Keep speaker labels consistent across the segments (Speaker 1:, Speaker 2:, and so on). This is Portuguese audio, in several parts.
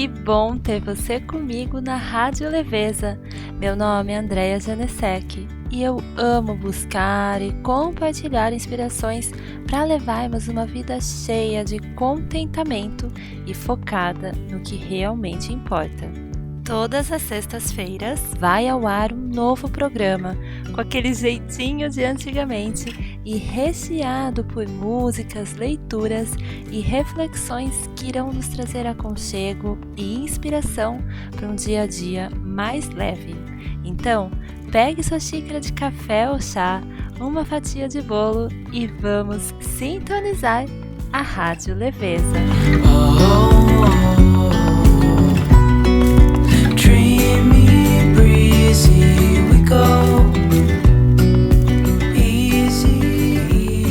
Speaker 1: Que bom ter você comigo na Rádio Leveza. Meu nome é Andréia Janesek e eu amo buscar e compartilhar inspirações para levarmos uma vida cheia de contentamento e focada no que realmente importa. Todas as sextas-feiras vai ao ar um novo programa, com aquele jeitinho de antigamente e recheado por músicas, leituras e reflexões que irão nos trazer aconchego e inspiração para um dia a dia mais leve. Então, pegue sua xícara de café ou chá, uma fatia de bolo e vamos sintonizar a Rádio Leveza.
Speaker 2: Dreamy, breezy, we go. Easy,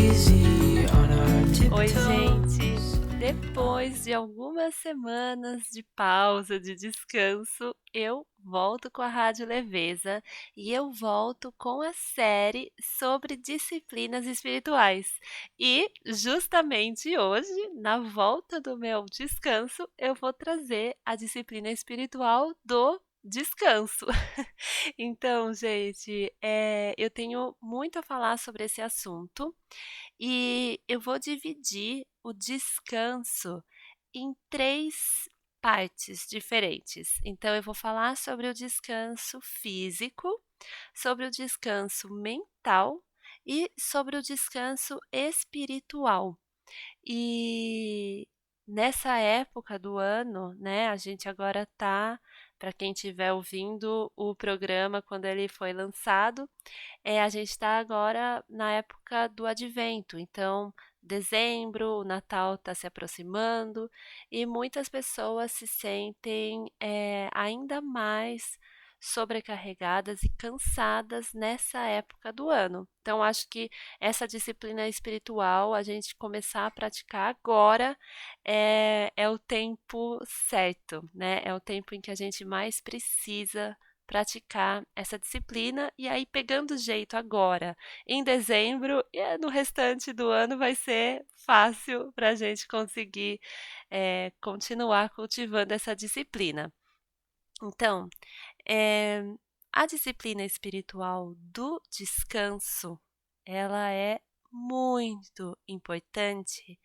Speaker 2: easy on our
Speaker 1: Oi,
Speaker 2: tiptoes.
Speaker 1: gente! Depois de algumas semanas de pausa, de descanso, eu volto com a Rádio Leveza e eu volto com a série sobre disciplinas espirituais. E justamente hoje, na volta do meu descanso, eu vou trazer a disciplina espiritual do descanso. Então, gente, eu tenho muito a falar sobre esse assunto. E eu vou dividir o descanso em 3 partes diferentes. Então eu vou falar sobre o descanso físico, sobre o descanso mental e sobre o descanso espiritual. E nessa época do ano, né, a gente agora tá, para quem estiver ouvindo o programa quando ele foi lançado, a gente está agora na época do advento, então dezembro, o Natal está se aproximando e muitas pessoas se sentem ainda mais sobrecarregadas e cansadas nessa época do ano. Então, acho que essa disciplina espiritual, a gente começar a praticar agora, é o tempo certo, né? É o tempo em que a gente mais precisa praticar essa disciplina e aí pegando jeito agora em dezembro e no restante do ano vai ser fácil para a gente conseguir continuar cultivando essa disciplina. Então, eh, a disciplina espiritual do descanso, ela é muito importante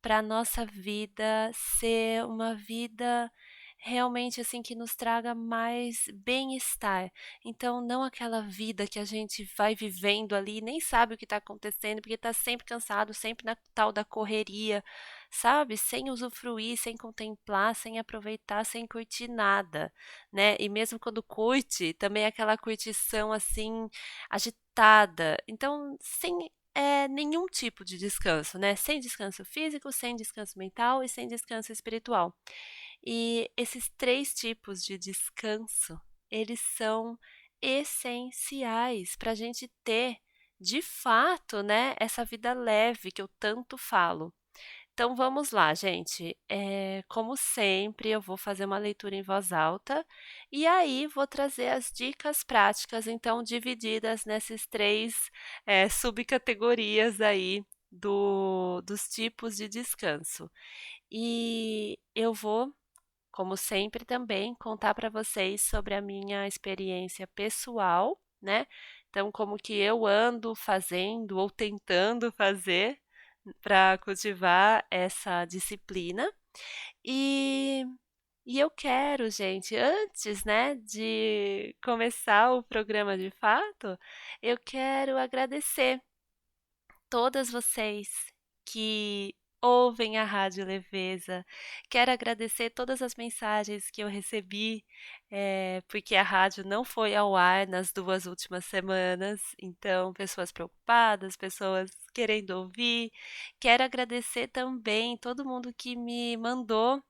Speaker 1: para a nossa vida ser uma vida realmente assim que nos traga mais bem-estar. Então, não aquela vida que a gente vai vivendo ali, e nem sabe o que está acontecendo, porque está sempre cansado, sempre na tal da correria, sabe? Sem usufruir, sem contemplar, sem aproveitar, sem curtir nada, né? E mesmo quando curte, também é aquela curtição assim agitada. Então, sem nenhum tipo de descanso, né? Sem descanso físico, sem descanso mental e sem descanso espiritual. E esses 3 tipos de descanso, eles são essenciais para a gente ter, de fato, né, essa vida leve que eu tanto falo. Então vamos lá, gente. Como sempre, eu vou fazer uma leitura em voz alta e aí vou trazer as dicas práticas, então divididas nessas 3 subcategorias aí dos tipos de descanso. E eu vou, como sempre, também contar para vocês sobre a minha experiência pessoal, né? Então, como que eu ando fazendo ou tentando fazer para cultivar essa disciplina. E, e eu quero, gente, antes, né, de começar o programa de fato, eu quero agradecer todas vocês que ouvem a Rádio Leveza. Quero agradecer todas as mensagens que eu recebi, porque a rádio não foi ao ar nas 2 últimas semanas, então pessoas preocupadas, pessoas querendo ouvir. Quero agradecer também todo mundo que me mandou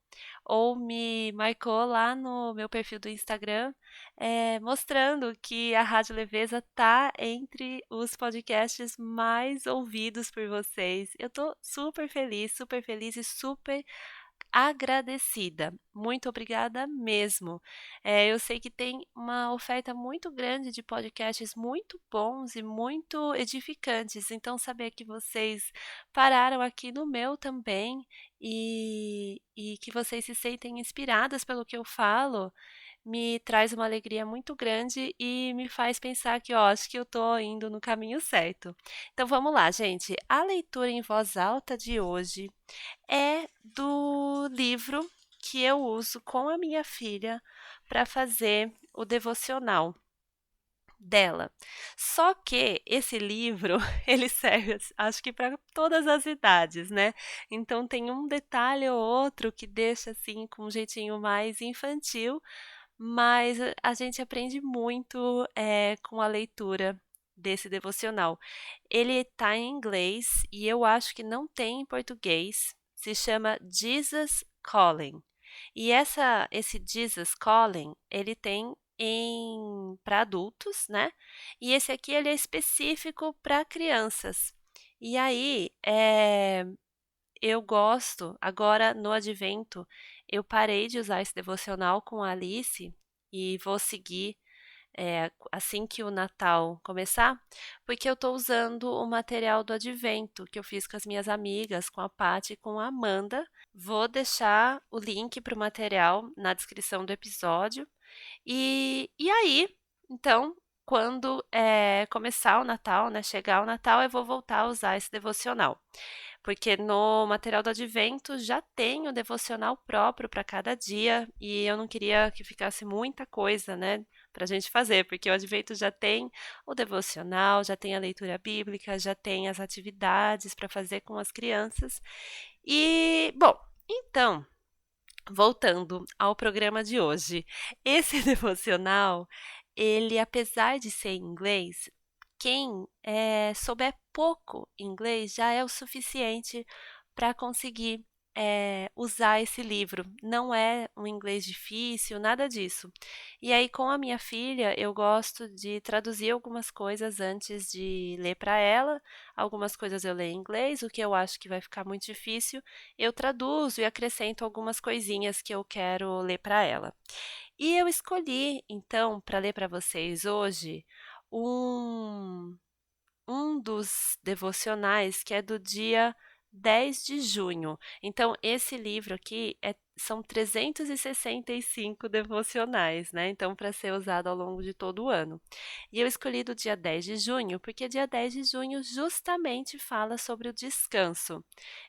Speaker 1: ou me marcou lá no meu perfil do Instagram, mostrando que a Rádio Leveza tá entre os podcasts mais ouvidos por vocês. Eu tô super feliz e super agradecida. Muito obrigada mesmo. Eu sei que tem uma oferta muito grande de podcasts muito bons e muito edificantes, então saber que vocês pararam aqui no meu também e que vocês se sentem inspiradas pelo que eu falo, me traz uma alegria muito grande e me faz pensar que, ó, acho que eu estou indo no caminho certo. Então vamos lá, gente. A leitura em voz alta de hoje é do livro que eu uso com a minha filha para fazer o devocional dela. Só que esse livro, ele serve, acho que para todas as idades, né? Então tem um detalhe ou outro que deixa assim com um jeitinho mais infantil, mas a gente aprende muito com a leitura desse devocional. Ele está em inglês e eu acho que não tem em português. Se chama Jesus Calling. E esse Jesus Calling, ele tem em para adultos, né? E esse aqui ele é específico para crianças. E aí, eu gosto, agora no advento, eu parei de usar esse devocional com a Alice e vou seguir assim que o Natal começar, porque eu estou usando o material do advento que eu fiz com as minhas amigas, com a Paty e com a Amanda. Vou deixar o link para o material na descrição do episódio. E aí, então, quando começar o Natal, né, chegar o Natal, eu vou voltar a usar esse devocional. Porque no material do advento já tem o devocional próprio para cada dia e eu não queria que ficasse muita coisa, né, para a gente fazer, porque o advento já tem o devocional, já tem a leitura bíblica, já tem as atividades para fazer com as crianças. E, bom, então, voltando ao programa de hoje, esse devocional, ele apesar de ser em inglês, quem souber pouco inglês já é o suficiente para conseguir usar esse livro. Não é um inglês difícil, nada disso. E aí, com a minha filha, eu gosto de traduzir algumas coisas antes de ler para ela. Algumas coisas eu leio em inglês, o que eu acho que vai ficar muito difícil, eu traduzo e acrescento algumas coisinhas que eu quero ler para ela. E eu escolhi, então, para ler para vocês hoje, um dos devocionais que é do dia 10 de junho. Então, esse livro aqui são 365 devocionais, né? Então, para ser usado ao longo de todo o ano. E eu escolhi do dia 10 de junho, porque dia 10 de junho justamente fala sobre o descanso.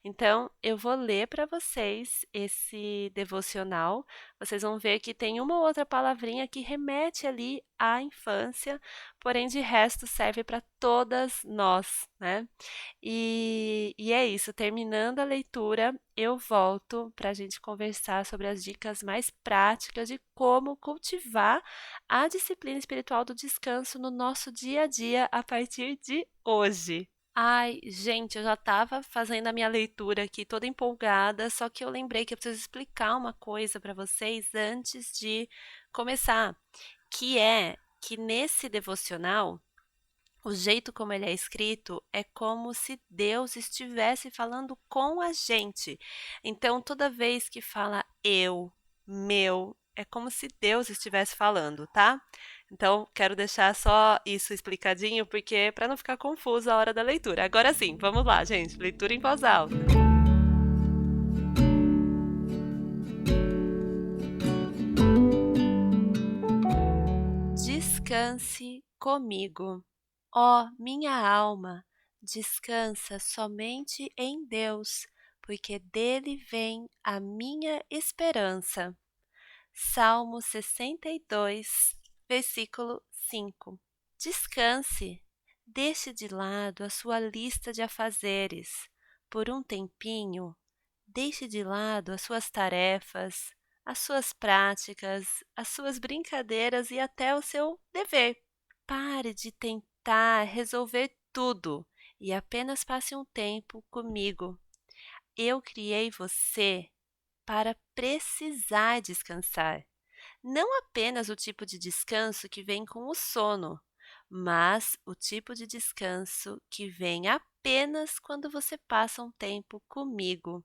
Speaker 1: Então, eu vou ler para vocês esse devocional. Vocês vão ver que tem uma ou outra palavrinha que remete ali à infância, porém de resto serve para todas nós, né? E é isso, terminando a leitura, eu volto para a gente conversar sobre as dicas mais práticas de como cultivar a disciplina espiritual do descanso no nosso dia a dia a partir de hoje. Ai, gente, eu já estava fazendo a minha leitura aqui toda empolgada, só que eu lembrei que eu preciso explicar uma coisa para vocês antes de começar, que é que nesse devocional, o jeito como ele é escrito é como se Deus estivesse falando com a gente. Então, toda vez que fala eu, meu, é como se Deus estivesse falando, tá? Então, quero deixar só isso explicadinho, porque para não ficar confuso a hora da leitura. Agora sim, vamos lá, gente. Leitura em voz alta. Descanse comigo. Ó minha alma, descansa somente em Deus, porque dele vem a minha esperança. Salmo 62, versículo 5. Descanse, deixe de lado a sua lista de afazeres. Por um tempinho, deixe de lado as suas tarefas, as suas práticas, as suas brincadeiras e até o seu dever. Pare de tentar resolver tudo e apenas passe um tempo comigo. Eu criei você para precisar descansar. Não apenas o tipo de descanso que vem com o sono, mas o tipo de descanso que vem apenas quando você passa um tempo comigo.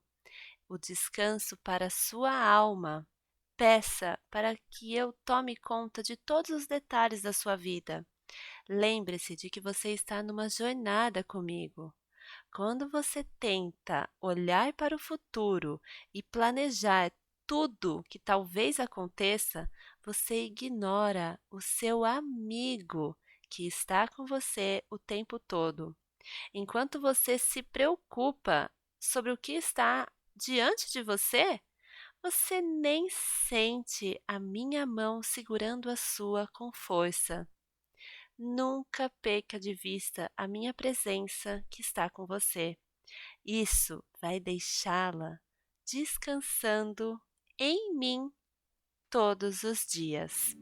Speaker 1: o descanso para a sua alma. Peça para que eu tome conta de todos os detalhes da sua vida. Lembre-se de que você está numa jornada comigo. Quando você tenta olhar para o futuro e planejar tudo que talvez aconteça, você ignora o seu amigo que está com você o tempo todo. Enquanto você se preocupa sobre o que está diante de você, você nem sente a minha mão segurando a sua com força. Nunca perca de vista a minha presença que está com você. Isso vai deixá-la descansando em mim todos os dias.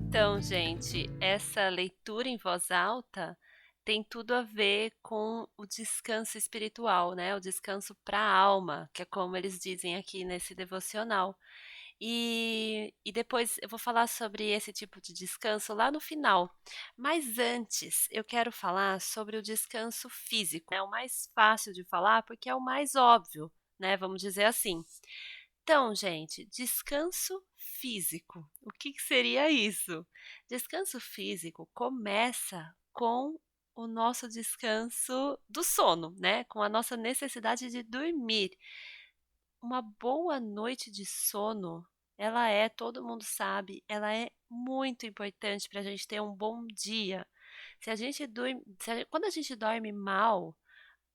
Speaker 1: Então, gente, essa leitura em voz alta tem tudo a ver com o descanso espiritual, né? O descanso para a alma, que é como eles dizem aqui nesse devocional. E depois eu vou falar sobre esse tipo de descanso lá no final. Mas antes, eu quero falar sobre o descanso físico. É o mais fácil de falar porque é o mais óbvio, né? Vamos dizer assim. Então, gente, descanso físico. O que que seria isso? Descanso físico começa com o nosso descanso do sono, né? Com a nossa necessidade de dormir. Uma boa noite de sono, todo mundo sabe, ela é muito importante para a gente ter um bom dia. Se a gente dorme, quando a gente dorme mal,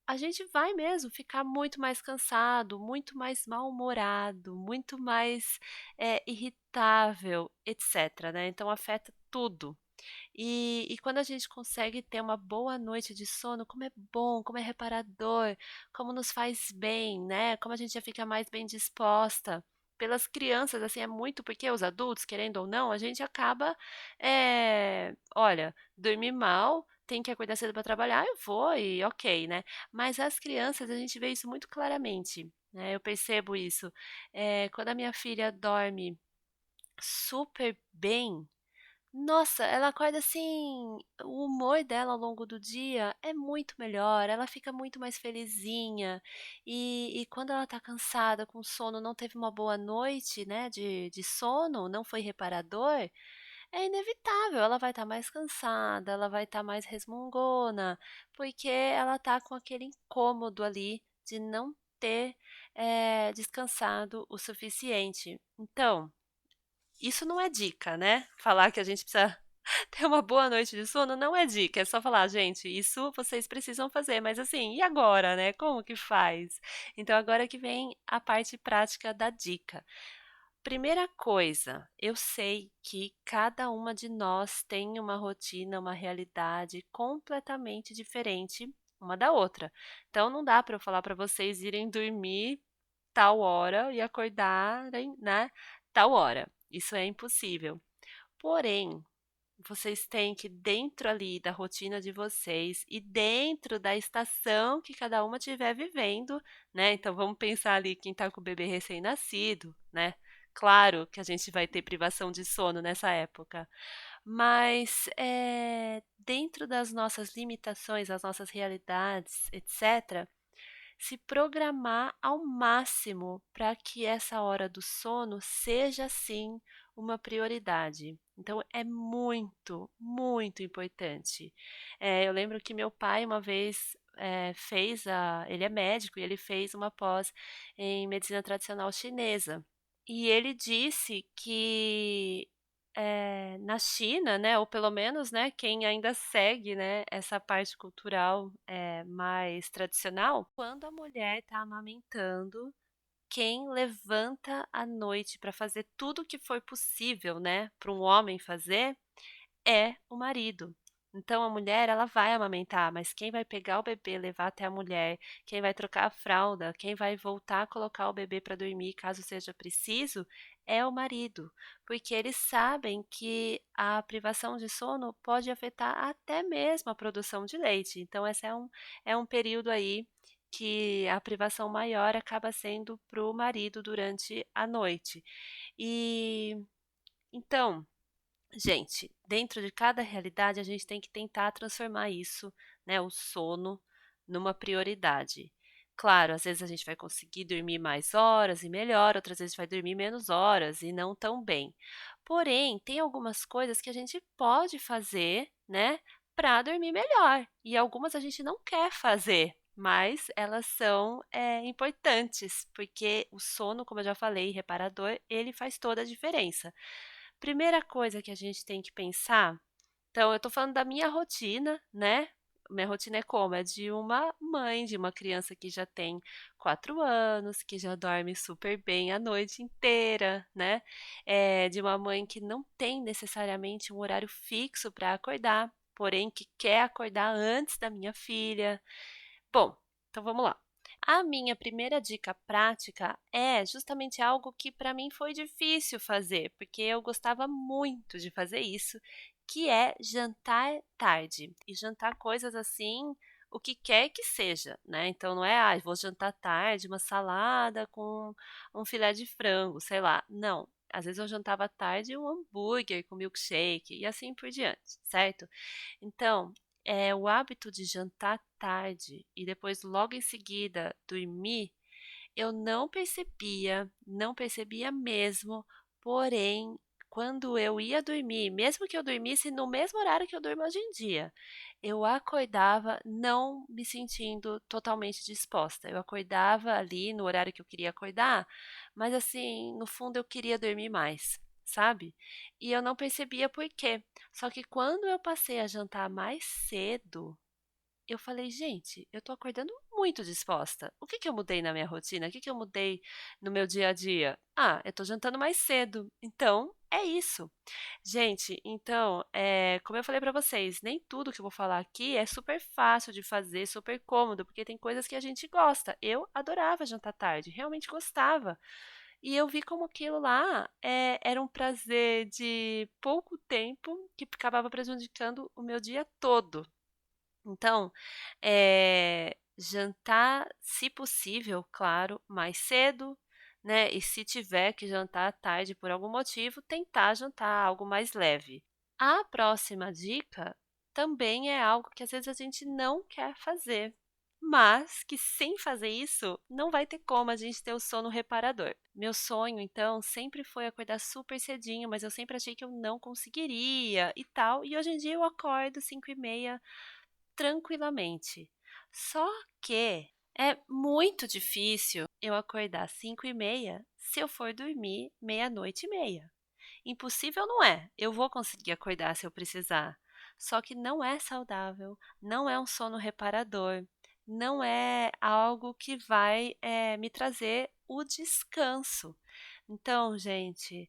Speaker 1: a gente vai mesmo ficar muito mais cansado, muito mais mal-humorado, muito mais irritável, etc, né? Então afeta tudo. E quando a gente consegue ter uma boa noite de sono, como é bom, como é reparador, como nos faz bem, né? Como a gente já fica mais bem disposta. Pelas crianças, assim, é muito porque os adultos, querendo ou não, a gente acaba, olha, dormir mal, tem que acordar cedo para trabalhar, eu vou e ok, né? Mas as crianças, a gente vê isso muito claramente, né? Eu percebo isso. Quando a minha filha dorme super bem, nossa, ela acorda assim, o humor dela ao longo do dia é muito melhor, ela fica muito mais felizinha. E quando ela tá cansada, com sono, não teve uma boa noite, né, de sono, não foi reparador, é inevitável, ela vai estar mais cansada, ela vai estar mais resmungona, porque ela tá com aquele incômodo ali de não ter descansado o suficiente. Então, isso não é dica, né? Falar que a gente precisa ter uma boa noite de sono não é dica, é só falar: "Gente, isso vocês precisam fazer", mas assim, e agora, né, como que faz? Então agora que vem a parte prática da dica. Primeira coisa, eu sei que cada uma de nós tem uma rotina, uma realidade completamente diferente uma da outra. Então não dá para eu falar para vocês irem dormir tal hora e acordarem, né, tal hora. Isso é impossível. Porém, vocês têm que, dentro ali da rotina de vocês e dentro da estação que cada uma estiver vivendo, né? Então vamos pensar ali quem está com o bebê recém-nascido, né? Claro que a gente vai ter privação de sono nessa época, mas dentro das nossas limitações, as nossas realidades, etc., se programar ao máximo para que essa hora do sono seja sim uma prioridade. Então é muito, muito importante. Eu lembro que meu pai uma vez ele é médico e ele fez uma pós em medicina tradicional chinesa. E ele disse que na China, né, ou pelo menos, né, quem ainda segue, né, essa parte cultural, mais tradicional, quando a mulher está amamentando, quem levanta à noite para fazer tudo o que for possível, né, para um homem fazer, é o marido. Então a mulher ela vai amamentar, mas quem vai pegar o bebê, levar até a mulher, quem vai trocar a fralda, quem vai voltar a colocar o bebê para dormir, caso seja preciso, é o marido, porque eles sabem que a privação de sono pode afetar até mesmo a produção de leite. Então esse é um período aí que a privação maior acaba sendo para o marido durante a noite. E Então, gente, dentro de cada realidade a gente tem que tentar transformar isso, né, o sono, numa prioridade. Claro, às vezes a gente vai conseguir dormir mais horas e melhor, outras vezes vai dormir menos horas e não tão bem. Porém, tem algumas coisas que a gente pode fazer, né, para dormir melhor. E algumas a gente não quer fazer, mas elas são, importantes, porque o sono, como eu já falei, reparador, ele faz toda a diferença. Primeira coisa que a gente tem que pensar, então eu tô falando da minha rotina, né, minha rotina é como? É de uma mãe, de uma criança que já tem 4 anos, que já dorme super bem a noite inteira, né, de uma mãe que não tem necessariamente um horário fixo para acordar, porém que quer acordar antes da minha filha. Bom, então vamos lá. A minha primeira dica prática é justamente algo que para mim foi difícil fazer, porque eu gostava muito de fazer isso, que é jantar tarde. E jantar coisas assim, o que quer que seja, né? Então não é, vou jantar tarde, uma salada com um filé de frango, sei lá. Não. Às vezes eu jantava tarde um hambúrguer com milkshake e assim por diante, certo? Então, o hábito de jantar tarde e depois logo em seguida dormir, eu não percebia mesmo, porém, quando eu ia dormir, mesmo que eu dormisse no mesmo horário que eu durmo hoje em dia, eu acordava não me sentindo totalmente disposta. Eu acordava ali no horário que eu queria acordar, mas assim, no fundo eu queria dormir mais, sabe? E eu não percebia por quê. Só que quando eu passei a jantar mais cedo, eu falei: "Gente, eu tô acordando muito disposta. O que que eu mudei na minha rotina? O que que eu mudei no meu dia a dia? Ah, eu tô jantando mais cedo, então é isso". Gente, então, como eu falei pra vocês, nem tudo que eu vou falar aqui é super fácil de fazer, super cômodo, porque tem coisas que a gente gosta. Eu adorava jantar tarde, realmente gostava. E eu vi como aquilo lá, era um prazer de pouco tempo que acabava prejudicando o meu dia todo. Então, jantar, se possível, claro, mais cedo, né, e se tiver que jantar tarde por algum motivo, tentar jantar algo mais leve. A próxima dica também é algo que às vezes a gente não quer fazer, mas que sem fazer isso não vai ter como a gente ter o sono reparador. Meu sonho, então, sempre foi acordar super cedinho, mas eu sempre achei que eu não conseguiria e tal, e hoje em dia eu acordo 5h30 tranquilamente. Só que é muito difícil eu acordar 5h30 se eu for dormir meia-noite e meia. Impossível não é, eu vou conseguir acordar se eu precisar. Só que não é saudável, não é um sono reparador, não é algo que vai, me trazer o descanso. Então, gente,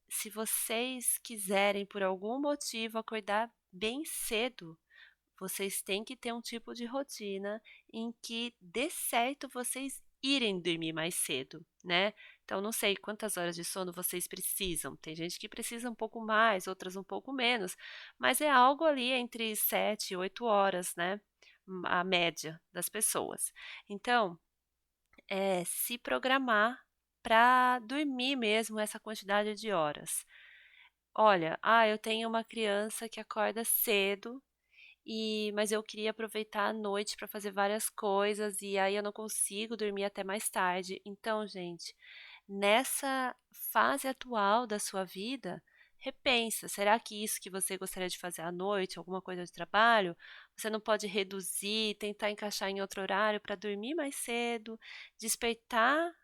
Speaker 1: se vocês quiserem por algum motivo acordar bem cedo, vocês têm que ter um tipo de rotina em que dê certo vocês irem dormir mais cedo, né. Então não sei quantas horas de sono vocês precisam, tem gente que precisa um pouco mais, outras um pouco menos, mas é algo ali entre 7 e 8 horas, né, a média das pessoas. Então, se programar para dormir mesmo essa quantidade de horas. Olha, eu tenho uma criança que acorda cedo mas eu queria aproveitar a noite para fazer várias coisas, e aí eu não consigo dormir até mais tarde. Então, gente, nessa fase atual da sua vida, repensa, será que isso que você gostaria de fazer à noite, alguma coisa de trabalho, você não pode reduzir, tentar encaixar em outro horário para dormir mais cedo, despertar,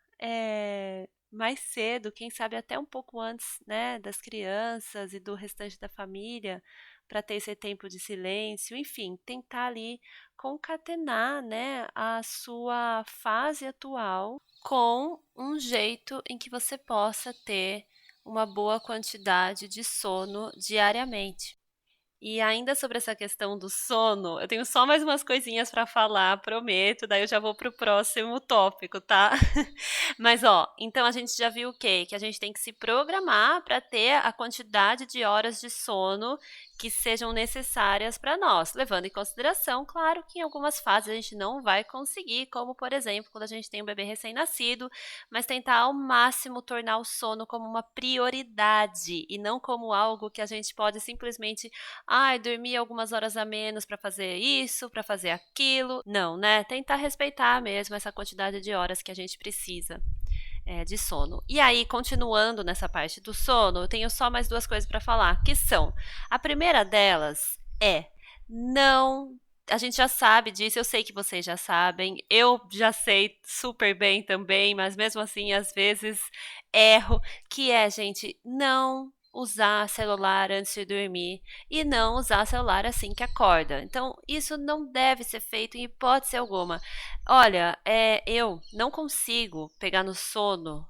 Speaker 1: mais cedo, quem sabe até um pouco antes, né, das crianças e do restante da família, para ter esse tempo de silêncio, enfim, tentar ali concatenar, né, a sua fase atual com um jeito em que você possa ter uma boa quantidade de sono diariamente. E ainda sobre essa questão do sono, eu tenho só mais umas coisinhas para falar, prometo, daí eu já vou para o próximo tópico, tá? Mas ó, então a gente já viu o quê? Que a gente tem que se programar para ter a quantidade de horas de sono que sejam necessárias para nós, levando em consideração, claro, que em algumas fases a gente não vai conseguir, como por exemplo, quando a gente tem um bebê recém-nascido, mas tentar ao máximo tornar o sono como uma prioridade e não como algo que a gente pode simplesmente, ai, dormir algumas horas a menos para fazer isso, para fazer aquilo. Não, né? Tentar respeitar mesmo essa quantidade de horas que a gente precisa de sono. E aí, continuando nessa parte do sono, eu tenho só mais duas coisas para falar, que são: a primeira delas é não. A gente já sabe disso, eu sei que vocês já sabem, eu já sei super bem também, mas mesmo assim, às vezes erro, que é, gente, não usar celular antes de dormir e não usar celular assim que acorda. Então, isso não deve ser feito em hipótese alguma. Olha, eu não consigo pegar no sono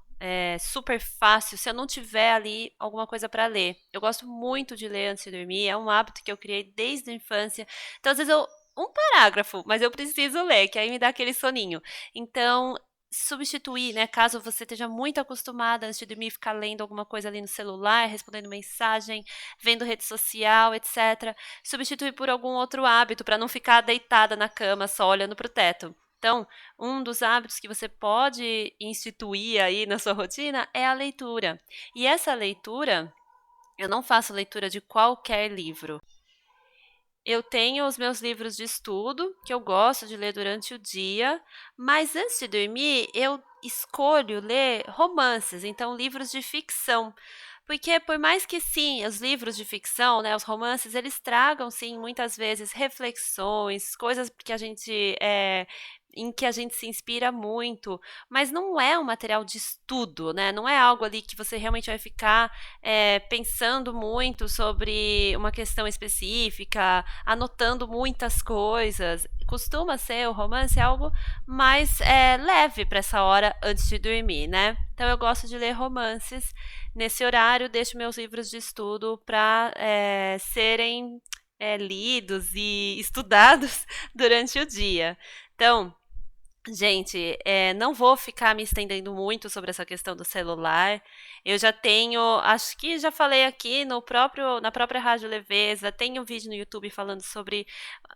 Speaker 1: super fácil se eu não tiver ali alguma coisa para ler. Eu gosto muito de ler antes de dormir, é um hábito que eu criei desde a infância. Então, às vezes eu um parágrafo, mas eu preciso ler, que aí me dá aquele soninho. Então, substituir, né, caso você esteja muito acostumada antes de dormir ficar lendo alguma coisa ali no celular, respondendo mensagem, vendo rede social, etc. Substituir por algum outro hábito para não ficar deitada na cama só olhando para o teto. Então, um dos hábitos que você pode instituir aí na sua rotina é a leitura. E essa leitura, eu não faço leitura de qualquer livro. Eu tenho os meus livros de estudo, que eu gosto de ler durante o dia, mas antes de dormir eu escolho ler romances, então livros de ficção. Porque por mais que sim, os livros de ficção, né, os romances, eles tragam sim muitas vezes reflexões, coisas que a gente em que a gente se inspira muito, mas não é um material de estudo, né? Não é algo ali que você realmente vai ficar pensando muito sobre uma questão específica, anotando muitas coisas. Costuma ser o romance algo mais leve para essa hora antes de dormir, né? Então eu gosto de ler romances. Nesse horário, deixo meus livros de estudo para serem lidos e estudados durante o dia. Então, gente, não vou ficar me estendendo muito sobre essa questão do celular. Eu já tenho, acho que já falei aqui na própria Rádio Leveza, tem um vídeo no YouTube falando sobre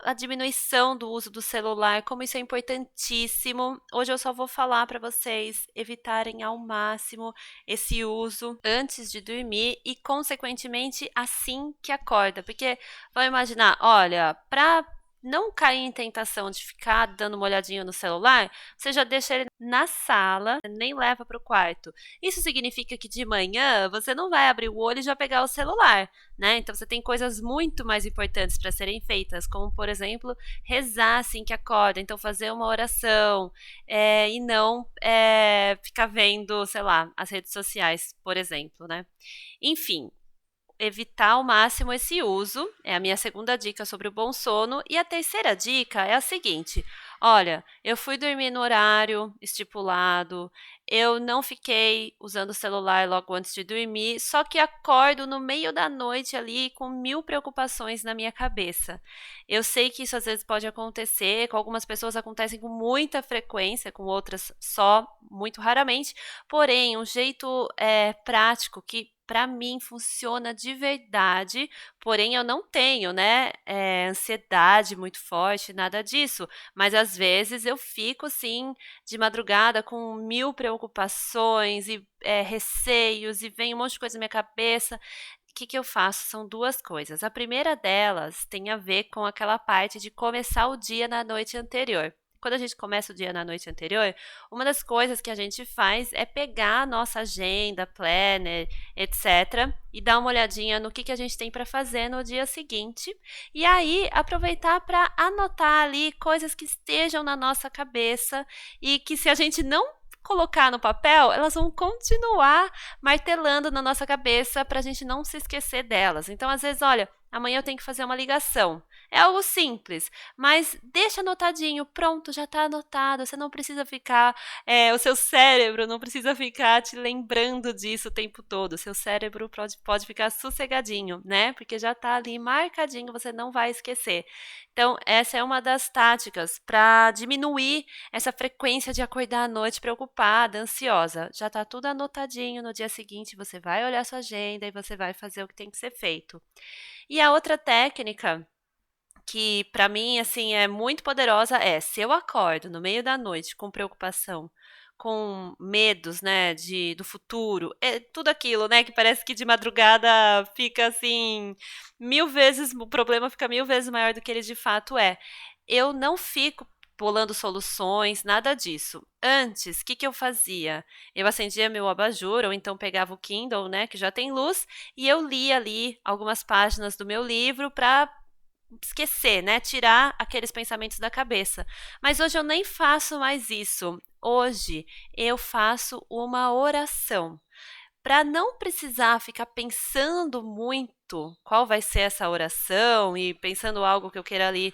Speaker 1: a diminuição do uso do celular, como isso é importantíssimo. Hoje eu só vou falar para vocês evitarem ao máximo esse uso antes de dormir e, consequentemente, assim que acorda. Porque, vamos imaginar, olha, para não cair em tentação de ficar dando uma olhadinha no celular, você já deixa ele na sala, nem leva para o quarto. Isso significa que de manhã você não vai abrir o olho e já pegar o celular, né? Então você tem coisas muito mais importantes para serem feitas, como por exemplo, rezar assim que acorda, então fazer uma oração e não ficar vendo, sei lá, as redes sociais, por exemplo, né? Enfim, evitar ao máximo esse uso, é a minha segunda dica sobre o bom sono. E a terceira dica é a seguinte: olha, eu fui dormir no horário estipulado, eu não fiquei usando o celular logo antes de dormir, só que acordo no meio da noite ali com mil preocupações na minha cabeça. Eu sei que isso às vezes pode acontecer, com algumas pessoas acontecem com muita frequência, com outras só muito raramente, porém, um jeito prático que para mim funciona de verdade, porém eu não tenho, né, ansiedade muito forte, nada disso, mas às vezes eu fico assim de madrugada com mil preocupações e receios e vem um monte de coisa na minha cabeça. O que que eu faço? São duas coisas. A primeira delas tem a ver com aquela parte de começar o dia na noite anterior. Quando a gente começa o dia na noite anterior, uma das coisas que a gente faz é pegar a nossa agenda, planner, etc., e dar uma olhadinha no que a gente tem para fazer no dia seguinte. E aí aproveitar para anotar ali coisas que estejam na nossa cabeça e que, se a gente não colocar no papel, elas vão continuar martelando na nossa cabeça para a gente não se esquecer delas. Então, às vezes, olha, amanhã eu tenho que fazer uma ligação. É algo simples, mas deixa anotadinho, pronto, já está anotado. Você não precisa ficar, o seu cérebro não precisa ficar te lembrando disso o tempo todo. O seu cérebro pode ficar sossegadinho, né? Porque já está ali marcadinho, você não vai esquecer. Então, essa é uma das táticas para diminuir essa frequência de acordar à noite preocupada, ansiosa. Já está tudo anotadinho, no dia seguinte você vai olhar sua agenda e você vai fazer o que tem que ser feito. E a outra técnica que para mim assim é muito poderosa se eu acordo no meio da noite com preocupação, com medos, né, do futuro, é tudo aquilo, né, que parece que de madrugada fica assim mil vezes, o problema fica mil vezes maior do que ele de fato é. Eu não fico bolando soluções, nada disso. Antes, o que que eu fazia? Eu acendia meu abajur, ou então pegava o Kindle, né, que já tem luz, e eu lia ali algumas páginas do meu livro para esquecer, né, tirar aqueles pensamentos da cabeça. Mas hoje eu nem faço mais isso. Hoje eu faço uma oração. Para não precisar ficar pensando muito qual vai ser essa oração e pensando algo que eu queira ali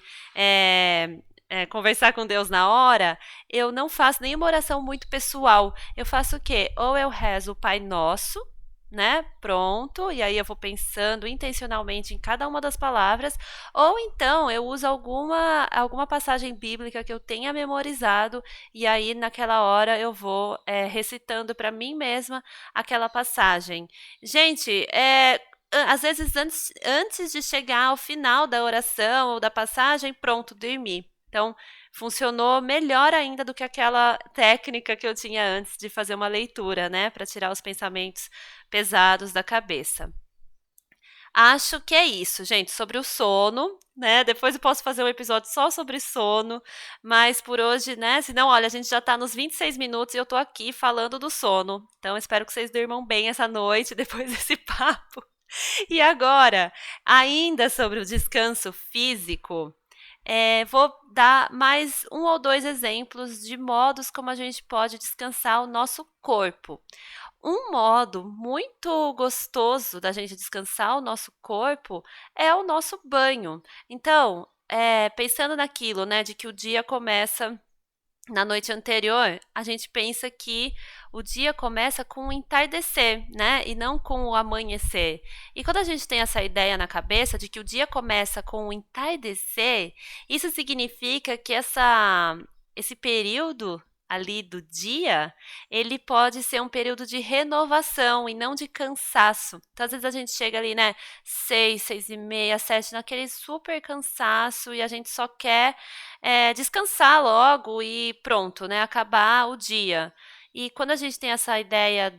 Speaker 1: conversar com Deus na hora, eu não faço nenhuma oração muito pessoal. Eu faço o quê? Ou eu rezo o Pai Nosso, né? Pronto, e aí eu vou pensando intencionalmente em cada uma das palavras, ou então eu uso alguma passagem bíblica que eu tenha memorizado, e aí naquela hora eu vou recitando para mim mesma aquela passagem. Gente, às vezes antes de chegar ao final da oração ou da passagem, pronto, dormi. Então, funcionou melhor ainda do que aquela técnica que eu tinha antes de fazer uma leitura, né, para tirar os pensamentos pesados da cabeça. Acho que é isso, gente, sobre o sono, né? Depois eu posso fazer um episódio só sobre sono, mas por hoje, né? Senão, olha, a gente já tá nos 26 minutos e eu tô aqui falando do sono. Então, espero que vocês durmam bem essa noite depois desse papo. E agora, ainda sobre o descanso físico, vou dar mais um ou dois exemplos de modos como a gente pode descansar o nosso corpo. Um modo muito gostoso da gente descansar o nosso corpo é o nosso banho. Então, pensando naquilo, né, de que o dia começa na noite anterior, a gente pensa que o dia começa com o entardecer, né? E não com o amanhecer. E quando a gente tem essa ideia na cabeça de que o dia começa com o entardecer, isso significa que esse período ali do dia, ele pode ser um período de renovação e não de cansaço. Então, às vezes a gente chega ali, né, 6, 6h30, 7, naquele super cansaço e a gente só quer descansar logo e pronto, né? Acabar o dia. E quando a gente tem essa ideia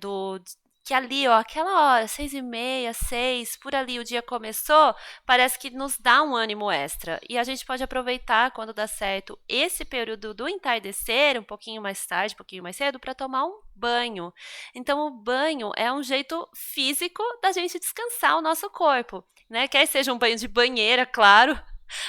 Speaker 1: que ali, ó, aquela hora, 6h30, 6, por ali o dia começou, parece que nos dá um ânimo extra. E a gente pode aproveitar quando dá certo esse período do entardecer, um pouquinho mais tarde, um pouquinho mais cedo, para tomar um banho. Então, o banho é um jeito físico da gente descansar o nosso corpo, né? Quer seja um banho de banheira, claro,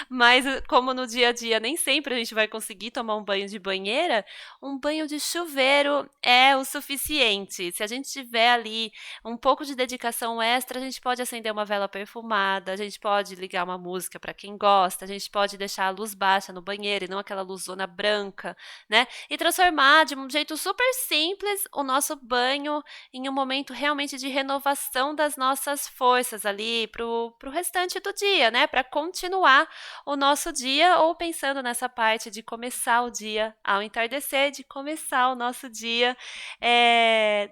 Speaker 1: mas como no dia a dia nem sempre a gente vai conseguir tomar um banho de banheira, um banho de chuveiro é o suficiente. Se a gente tiver ali um pouco de dedicação extra, a gente pode acender uma vela perfumada, a gente pode ligar uma música para quem gosta, a gente pode deixar a luz baixa no banheiro e não aquela luzona branca, né? E transformar de um jeito super simples o nosso banho em um momento realmente de renovação das nossas forças ali pro restante do dia, né? Para continuar o nosso dia, ou pensando nessa parte de começar o dia ao entardecer, de começar o nosso dia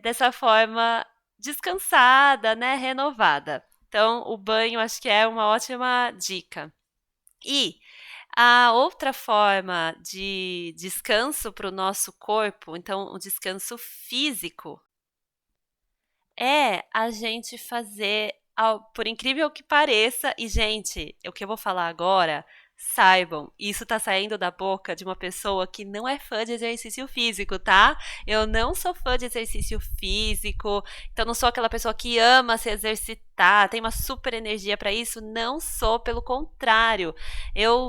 Speaker 1: dessa forma descansada, né, renovada. Então, o banho acho que é uma ótima dica. E a outra forma de descanso para o nosso corpo, então o descanso físico, é a gente fazer, por incrível que pareça, e gente, o que eu vou falar agora, saibam, isso tá saindo da boca de uma pessoa que não é fã de exercício físico, tá? Eu não sou fã de exercício físico, então não sou aquela pessoa que ama se exercitar, tem uma super energia pra isso, não sou, pelo contrário.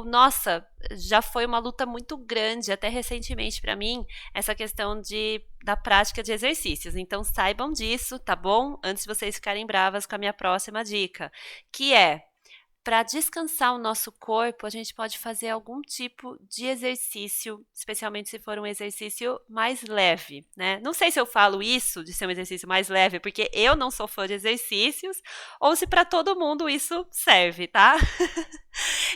Speaker 1: Nossa, já foi uma luta muito grande, até recentemente pra mim, essa questão da prática de exercícios. Então saibam disso, tá bom? Antes de vocês ficarem bravas com a minha próxima dica, que é para descansar o nosso corpo, a gente pode fazer algum tipo de exercício, especialmente se for um exercício mais leve, né? Não sei se eu falo isso de ser um exercício mais leve, porque eu não sou fã de exercícios, ou se para todo mundo isso serve, tá?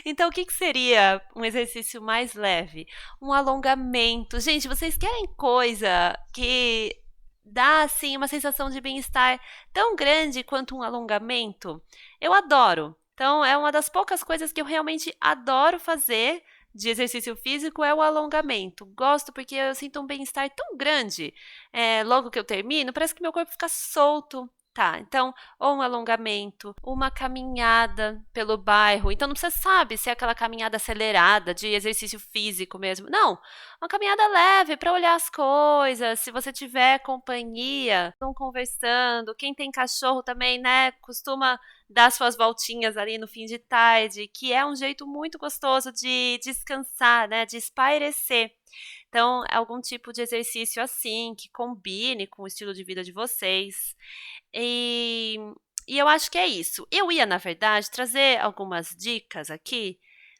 Speaker 1: Então, o que que seria um exercício mais leve? Um alongamento. Gente, vocês querem coisa que dá assim uma sensação de bem-estar tão grande quanto um alongamento? Eu adoro. Então, é uma das poucas coisas que eu realmente adoro fazer de exercício físico é o alongamento. Gosto porque eu sinto um bem-estar tão grande. Logo que eu termino, parece que meu corpo fica solto. Tá, então, ou um alongamento, uma caminhada pelo bairro. Então, não precisa, sabe, ser aquela caminhada acelerada de exercício físico mesmo. Não, uma caminhada leve para olhar as coisas. Se você tiver companhia, estão conversando. Quem tem cachorro também, né, costuma dar suas voltinhas ali no fim de tarde, que é um jeito muito gostoso de descansar, né, de espairecer. Então, algum tipo de exercício assim, que combine com o estilo de vida de vocês. E, e eu acho que é isso. Eu ia, na verdade, trazer algumas dicas aqui,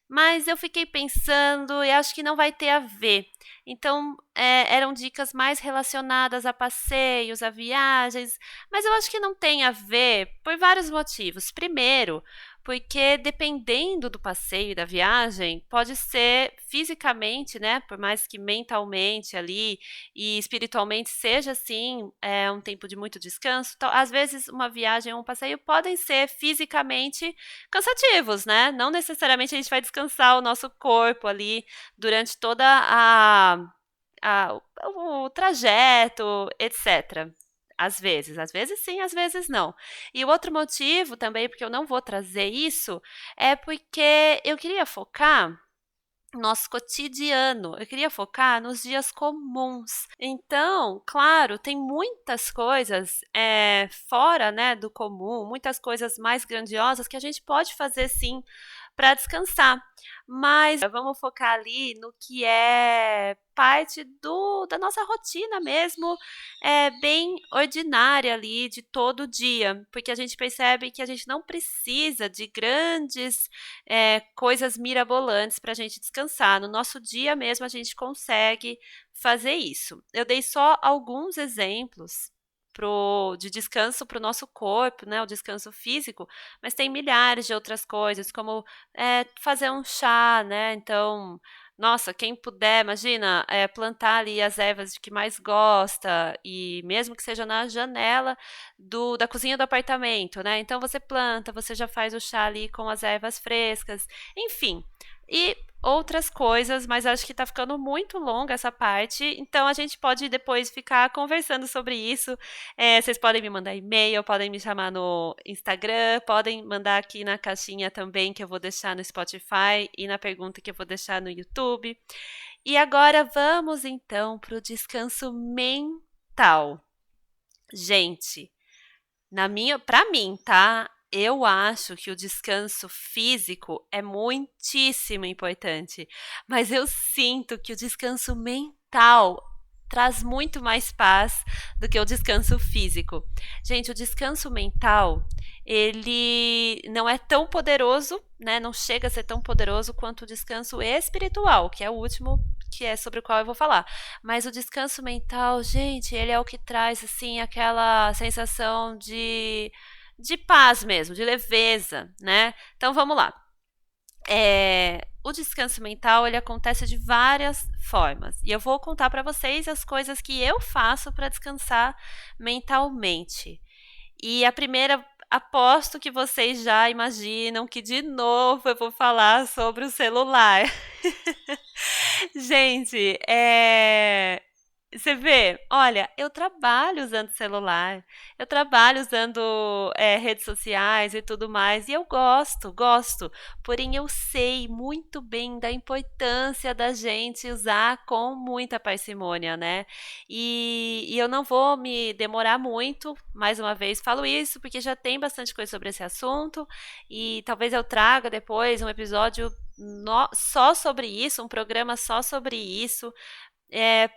Speaker 1: mas eu fiquei pensando e acho que não vai ter a ver. Então, eram dicas mais relacionadas a passeios, a viagens, mas eu acho que não tem a ver por vários motivos. Primeiro, porque dependendo do passeio e da viagem, pode ser fisicamente, né? Por mais que mentalmente ali e espiritualmente seja assim, um tempo de muito descanso. Então, às vezes, uma viagem ou um passeio podem ser fisicamente cansativos, né? Não necessariamente a gente vai descansar o nosso corpo ali durante toda o trajeto, etc. Às vezes sim, às vezes não. E o outro motivo também, porque eu não vou trazer isso, é porque eu queria focar nosso cotidiano. Eu queria focar nos dias comuns. Então, claro, tem muitas coisas fora, né, do comum, muitas coisas mais grandiosas que a gente pode fazer sim para descansar. Mas vamos focar ali no que é parte da nossa rotina mesmo, bem ordinária ali de todo dia, porque a gente percebe que a gente não precisa de grandes coisas mirabolantes para a gente descansar. No nosso dia mesmo a gente consegue fazer isso. Eu dei só alguns exemplos de descanso para o nosso corpo, né, o descanso físico, mas tem milhares de outras coisas, como fazer um chá, né? Então, nossa, quem puder, imagina, plantar ali as ervas de que mais gosta, e mesmo que seja na janela da cozinha do apartamento, né? Então você planta, você já faz o chá ali com as ervas frescas, enfim. E outras coisas, mas acho que tá ficando muito longa essa parte, então a gente pode depois ficar conversando sobre isso. Vocês podem me mandar e-mail, podem me chamar no Instagram, podem mandar aqui na caixinha também que eu vou deixar no Spotify e na pergunta que eu vou deixar no YouTube. E agora vamos então para o descanso mental. Gente, para mim, tá? Eu acho que o descanso físico é muitíssimo importante, mas eu sinto que o descanso mental traz muito mais paz do que o descanso físico. Gente, o descanso mental, ele não é tão poderoso, né? Não chega a ser tão poderoso quanto o descanso espiritual, que é o último que é sobre o qual eu vou falar. Mas o descanso mental, gente, ele é o que traz assim aquela sensação de paz mesmo, de leveza, né? Então vamos lá. O descanso mental ele acontece de várias formas e eu vou contar para vocês as coisas que eu faço para descansar mentalmente. E a primeira, aposto que vocês já imaginam que de novo eu vou falar sobre o celular. Gente, você vê, olha, eu trabalho usando celular, eu trabalho usando redes sociais e tudo mais, e eu gosto, porém eu sei muito bem da importância da gente usar com muita parcimônia, né? E eu não vou me demorar muito, mais uma vez falo isso, porque já tem bastante coisa sobre esse assunto, e talvez eu traga depois um episódio só sobre isso, um programa só sobre isso.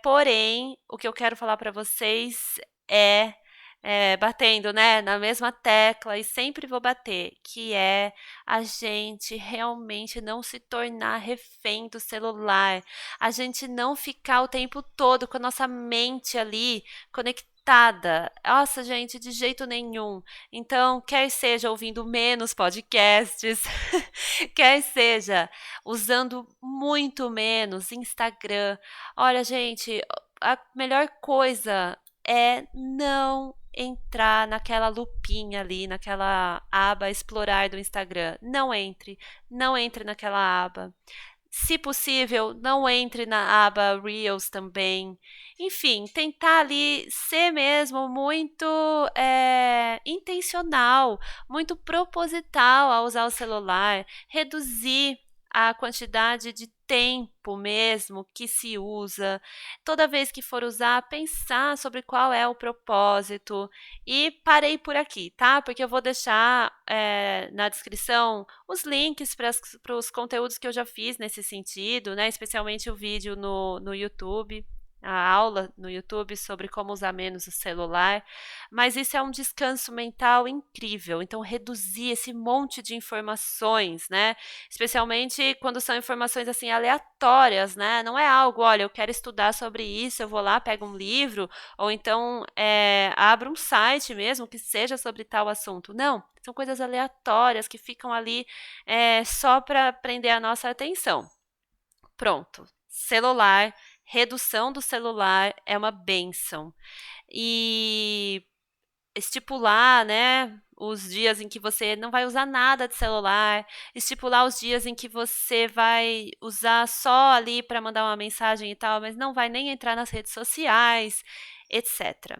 Speaker 1: Porém, o que eu quero falar para vocês é batendo, né, na mesma tecla e sempre vou bater, que é a gente realmente não se tornar refém do celular, a gente não ficar o tempo todo com a nossa mente ali conectada. Nossa, gente, de jeito nenhum. Então, quer seja ouvindo menos podcasts, quer seja usando muito menos Instagram. Olha, gente, a melhor coisa é não entrar naquela lupinha ali, naquela aba explorar do Instagram. Não entre, não entre naquela aba. Se possível, não entre na aba Reels também. Enfim, tentar ali ser mesmo muito intencional, muito proposital ao usar o celular, reduzir a quantidade de tempo mesmo que se usa. Toda vez que for usar, pensar sobre qual é o propósito. E parei por aqui, tá? Porque eu vou deixar na descrição os links para os conteúdos que eu já fiz nesse sentido, né? Especialmente o vídeo no YouTube, a aula no YouTube sobre como usar menos o celular. Mas isso é um descanso mental incrível. Então, reduzir esse monte de informações, né? Especialmente quando são informações assim aleatórias, né? Não é algo, olha, eu quero estudar sobre isso, eu vou lá, pego um livro, ou então abro um site mesmo que seja sobre tal assunto. Não, são coisas aleatórias que ficam ali só para prender a nossa atenção. Pronto. Celular, redução do celular é uma bênção. E estipular, né, os dias em que você não vai usar nada de celular, estipular os dias em que você vai usar só ali para mandar uma mensagem e tal, mas não vai nem entrar nas redes sociais, etc.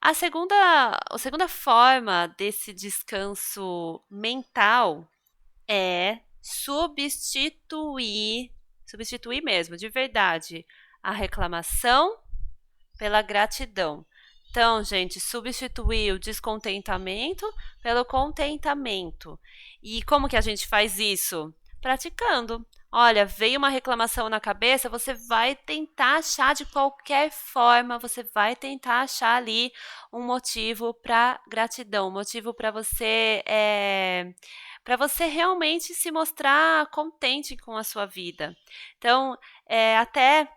Speaker 1: A segunda forma desse descanso mental é substituir mesmo, de verdade, a reclamação pela gratidão. Então, gente, substituir o descontentamento pelo contentamento. E como que a gente faz isso? Praticando. Olha, veio uma reclamação na cabeça, você vai tentar achar de qualquer forma, você vai tentar achar ali um motivo para gratidão, um motivo para você realmente se mostrar contente com a sua vida. Então, até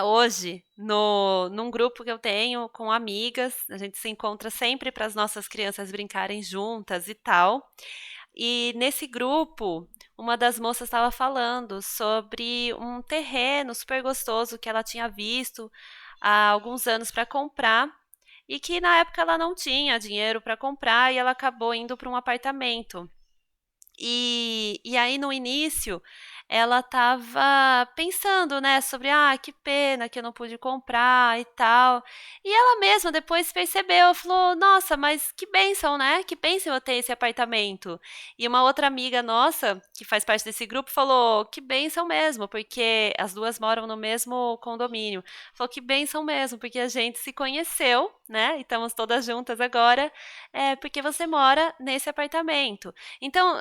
Speaker 1: hoje, num grupo que eu tenho com amigas, a gente se encontra sempre para as nossas crianças brincarem juntas e tal. E nesse grupo, uma das moças estava falando sobre um terreno super gostoso que ela tinha visto há alguns anos para comprar e que na época ela não tinha dinheiro para comprar e ela acabou indo para um apartamento. E aí no início ela estava pensando, né, sobre que pena que eu não pude comprar e tal. E ela mesma depois percebeu, falou, nossa, mas que bênção, né? Que bênção eu ter esse apartamento. E uma outra amiga nossa, que faz parte desse grupo, falou, que bênção mesmo, porque as duas moram no mesmo condomínio. Falou, que bênção mesmo, porque a gente se conheceu, né? E estamos todas juntas agora, porque você mora nesse apartamento. Então,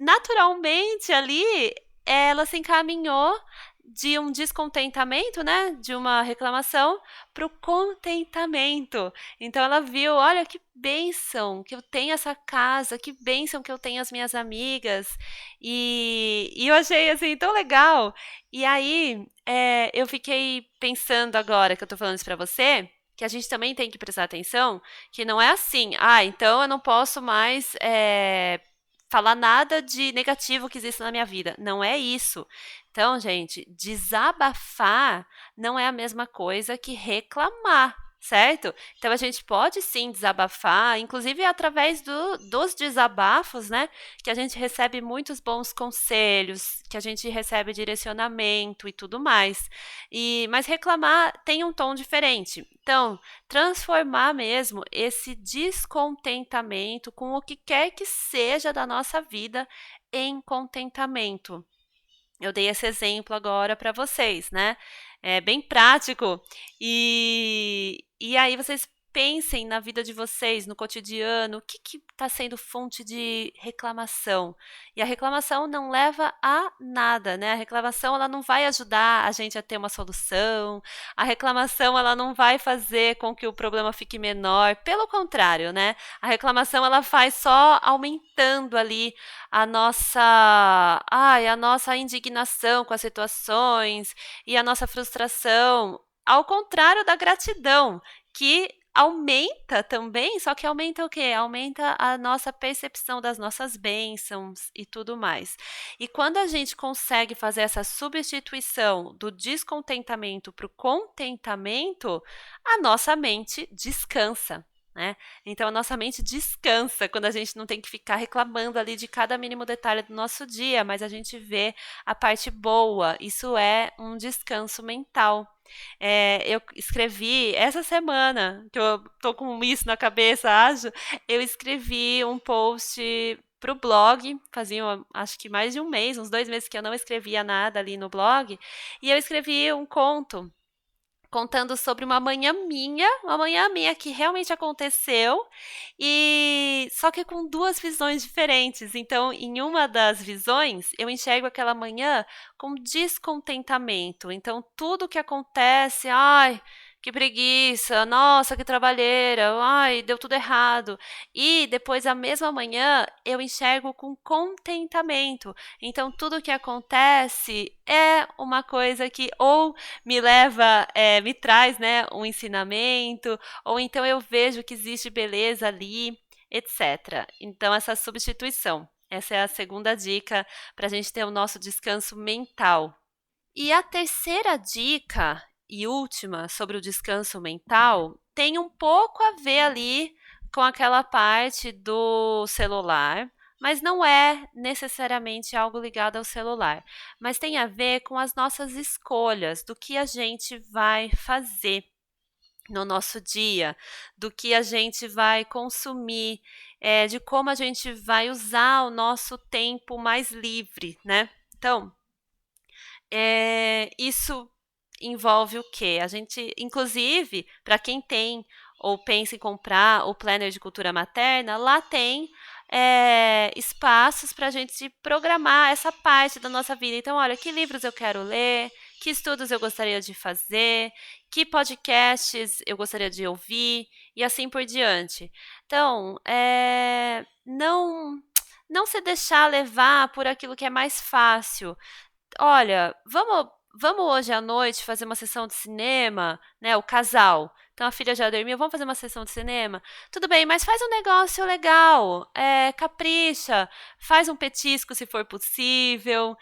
Speaker 1: naturalmente ali, ela se encaminhou de um descontentamento, né, de uma reclamação, para o contentamento. Então ela viu, olha que bênção que eu tenho essa casa, que bênção que eu tenho as minhas amigas. E eu achei assim tão legal. E aí eu fiquei pensando agora que eu tô falando isso para você, que a gente também tem que prestar atenção, que não é assim, então eu não posso mais falar nada de negativo que existe na minha vida. Não é isso. Então, gente, desabafar não é a mesma coisa que reclamar, certo? Então, a gente pode sim desabafar, inclusive através dos desabafos, né? Que a gente recebe muitos bons conselhos, que a gente recebe direcionamento e tudo mais. Mas reclamar tem um tom diferente. Então, transformar mesmo esse descontentamento com o que quer que seja da nossa vida em contentamento. Eu dei esse exemplo agora para vocês, né? É bem prático. E aí vocês pensem na vida de vocês, no cotidiano, o que está sendo fonte de reclamação. E a reclamação não leva a nada, né? A reclamação ela não vai ajudar a gente a ter uma solução, a reclamação ela não vai fazer com que o problema fique menor, pelo contrário, né? A reclamação ela faz só aumentando ali a nossa indignação com as situações e a nossa frustração, ao contrário da gratidão, que aumenta também, só que aumenta o quê? Aumenta a nossa percepção das nossas bênçãos e tudo mais. E quando a gente consegue fazer essa substituição do descontentamento para o contentamento, a nossa mente descansa. Né? Então a nossa mente descansa quando a gente não tem que ficar reclamando ali de cada mínimo detalhe do nosso dia, mas a gente vê a parte boa. Isso é um descanso mental. Eu escrevi essa semana, que eu tô com isso na cabeça, acho, eu escrevi um post pro blog, fazia acho que mais de um mês, uns 2 meses que eu não escrevia nada ali no blog, e eu escrevi um conto contando sobre uma manhã minha que realmente aconteceu, e só que com duas visões diferentes. Então, em uma das visões, eu enxergo aquela manhã com descontentamento. Então, tudo que acontece, ai, que preguiça, nossa, que trabalheira, ai, deu tudo errado. E depois, a mesma manhã, eu enxergo com contentamento. Então, tudo que acontece é uma coisa que ou me leva, me traz, né, um ensinamento, ou então eu vejo que existe beleza ali, etc. Então, essa substituição. Essa é a segunda dica para a gente ter o nosso descanso mental. E a terceira dica e última sobre o descanso mental tem um pouco a ver ali com aquela parte do celular, mas não é necessariamente algo ligado ao celular, mas tem a ver com as nossas escolhas, do que a gente vai fazer no nosso dia, do que a gente vai consumir, de como a gente vai usar o nosso tempo mais livre, né? Então, isso envolve o quê? A gente, inclusive, para quem tem ou pensa em comprar o planner de cultura materna, lá tem espaços para a gente programar essa parte da nossa vida. Então, olha, que livros eu quero ler, que estudos eu gostaria de fazer, que podcasts eu gostaria de ouvir e assim por diante. Então, não se deixar levar por aquilo que é mais fácil. Olha, vamos hoje à noite fazer uma sessão de cinema, né? O casal. Então a filha já dormiu, vamos fazer uma sessão de cinema? Tudo bem, mas faz um negócio legal, capricha, faz um petisco se for possível,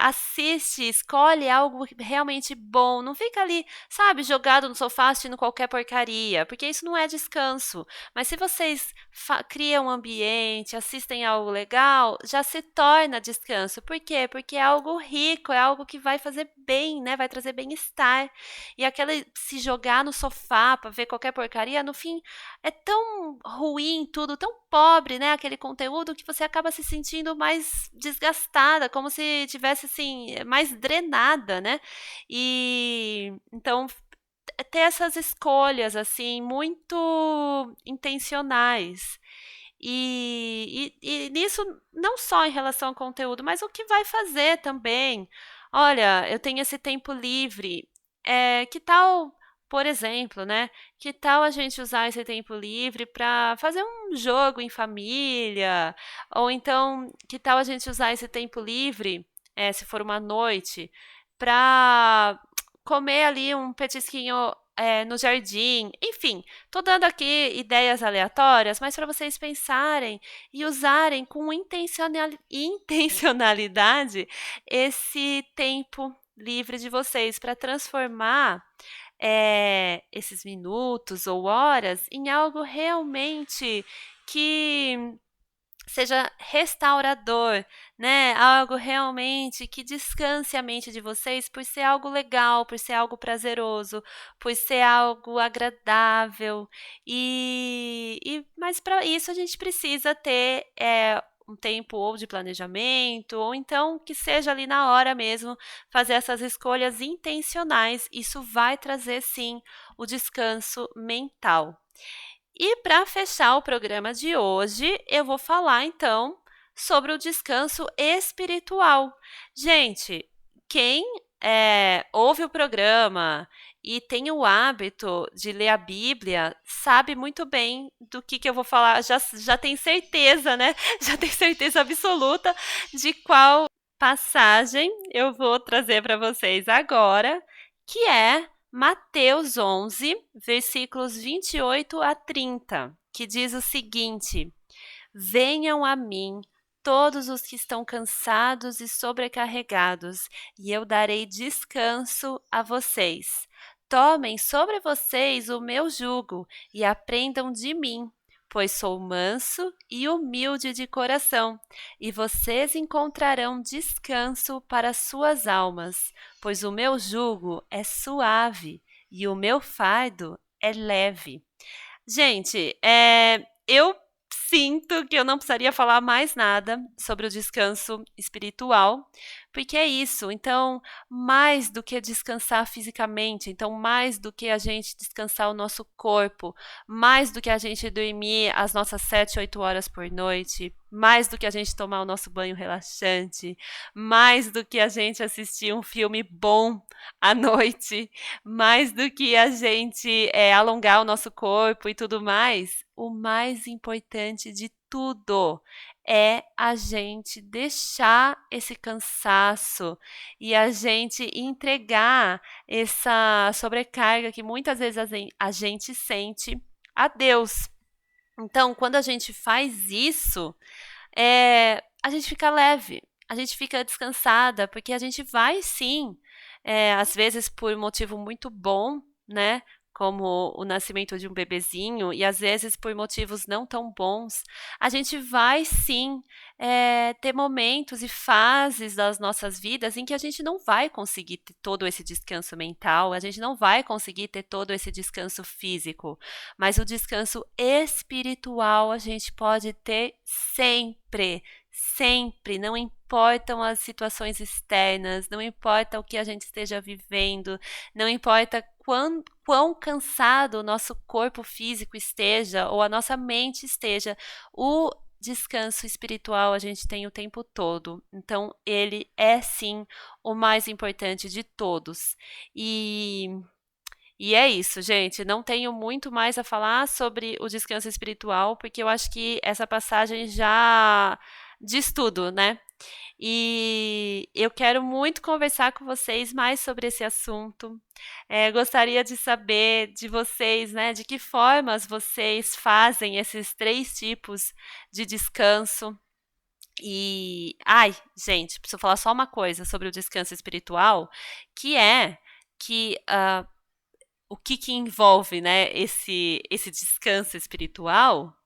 Speaker 1: assiste, escolhe algo realmente bom, não fica ali, sabe, jogado no sofá assistindo qualquer porcaria, porque isso não é descanso. Mas se vocês criam um ambiente, assistem algo legal, já se torna descanso. Por quê? Porque é algo rico, é algo que vai fazer bem, né? Vai trazer bem-estar. E aquela se jogar no sofá para ver qualquer porcaria, no fim é tão ruim tudo, tão pobre, né? Aquele conteúdo que você acaba se sentindo mais desgastada, como se tivesse assim mais drenada, né? E então ter essas escolhas assim muito intencionais. E nisso, não só em relação ao conteúdo, mas o que vai fazer também. Olha, eu tenho esse tempo livre. Que tal, por exemplo, né? Que tal a gente usar esse tempo livre para fazer um jogo em família? Ou então, que tal a gente usar esse tempo livre, se for uma noite, para comer ali um petisquinho no jardim? Enfim, tô dando aqui ideias aleatórias, mas para vocês pensarem e usarem com intencionalidade esse tempo livre de vocês para transformar esses minutos ou horas em algo realmente que seja restaurador, né? Algo realmente que descanse a mente de vocês por ser algo legal, por ser algo prazeroso, por ser algo agradável. Mas para isso a gente precisa ter um tempo ou de planejamento, ou então que seja ali na hora mesmo, fazer essas escolhas intencionais. Isso vai trazer sim o descanso mental. E para fechar o programa de hoje, eu vou falar então sobre o descanso espiritual. Gente, quem ouve o programa e tem o hábito de ler a Bíblia, sabe muito bem do que eu vou falar, já tem certeza, né? Já tem certeza absoluta de qual passagem eu vou trazer para vocês agora, que é Mateus 11, versículos 28 a 30, que diz o seguinte: Venham a mim todos os que estão cansados e sobrecarregados, e eu darei descanso a vocês. Tomem sobre vocês o meu jugo e aprendam de mim, pois sou manso e humilde de coração, e vocês encontrarão descanso para suas almas, pois o meu jugo é suave e o meu fardo é leve. Gente, eu sinto que eu não precisaria falar mais nada sobre o descanso espiritual, porque é isso. Então, mais do que descansar fisicamente, então mais do que a gente descansar o nosso corpo, mais do que a gente dormir as nossas 7, 8 horas por noite, mais do que a gente tomar o nosso banho relaxante, mais do que a gente assistir um filme bom à noite, mais do que a gente alongar o nosso corpo e tudo mais, o mais importante de tudo é a gente deixar esse cansaço e a gente entregar essa sobrecarga que muitas vezes a gente sente a Deus. Então, quando a gente faz isso, a gente fica leve, a gente fica descansada, porque a gente vai sim, às vezes por motivo muito bom, né? Como o nascimento de um bebezinho, e às vezes por motivos não tão bons, a gente vai sim ter momentos e fases das nossas vidas em que a gente não vai conseguir ter todo esse descanso mental, a gente não vai conseguir ter todo esse descanso físico, mas o descanso espiritual a gente pode ter sempre. Sempre, não importam as situações externas, não importa o que a gente esteja vivendo, não importa quão cansado o nosso corpo físico esteja ou a nossa mente esteja, o descanso espiritual a gente tem o tempo todo. Então, ele é sim o mais importante de todos. E é isso, gente. Não tenho muito mais a falar sobre o descanso espiritual, porque eu acho que essa passagem já diz tudo, né? E eu quero muito conversar com vocês mais sobre esse assunto. Gostaria de saber de vocês, né? De que formas vocês fazem esses 3 tipos de descanso. E, ai, gente, preciso falar só uma coisa sobre o descanso espiritual, que é que o que envolve, né, esse descanso espiritual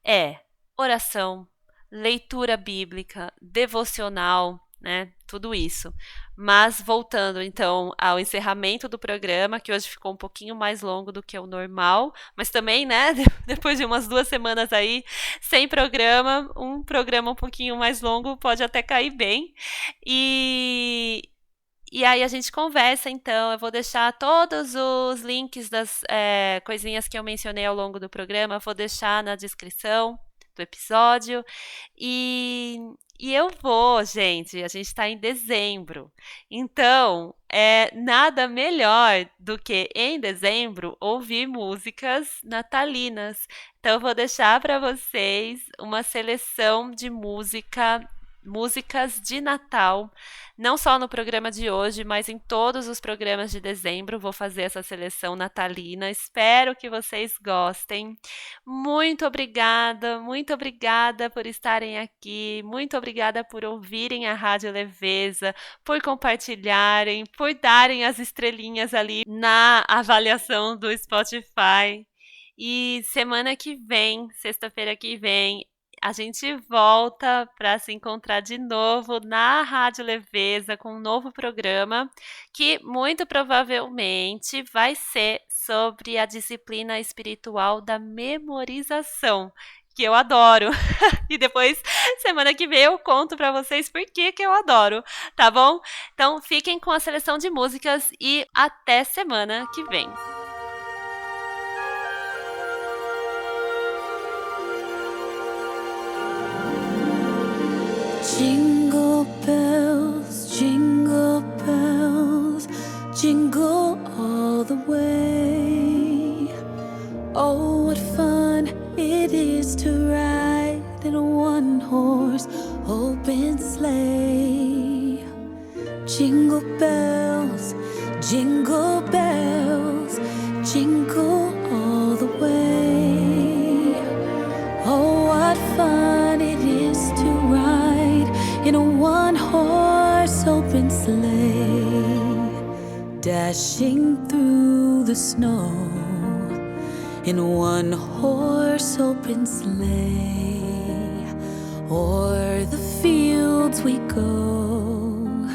Speaker 1: é oração, leitura bíblica, devocional, né, tudo isso. Mas voltando então ao encerramento do programa, que hoje ficou um pouquinho mais longo do que o normal, mas também, né, depois de umas 2 semanas aí sem programa, um programa um pouquinho mais longo pode até cair bem. E aí a gente conversa, então. Eu vou deixar todos os links das coisinhas que eu mencionei ao longo do programa, vou deixar na descrição do episódio. E eu vou, gente. A gente está em dezembro. Então, nada melhor do que em dezembro ouvir músicas natalinas. Então, eu vou deixar para vocês uma seleção de músicas de Natal, não só no programa de hoje, mas em todos os programas de dezembro. Vou fazer essa seleção natalina. Espero que vocês gostem. Muito obrigada por estarem aqui. Muito obrigada por ouvirem a Rádio Leveza, por compartilharem, por darem as estrelinhas ali na avaliação do Spotify. E semana que vem, sexta-feira que vem, a gente volta para se encontrar de novo na Rádio Leveza com um novo programa que muito provavelmente vai ser sobre a disciplina espiritual da memorização, que eu adoro. E depois, semana que vem, eu conto pra vocês por que eu adoro, tá bom? Então, fiquem com a seleção de músicas e até semana que vem.
Speaker 2: Jingle bells, jingle all the way. Oh, what fun it is to ride in a one-horse open sleigh. Jingle bells, jingle all the way. Oh, what fun it is to ride in a one-horse open sleigh, dashing through the snow in a one-horse open sleigh. O'er the fields we go,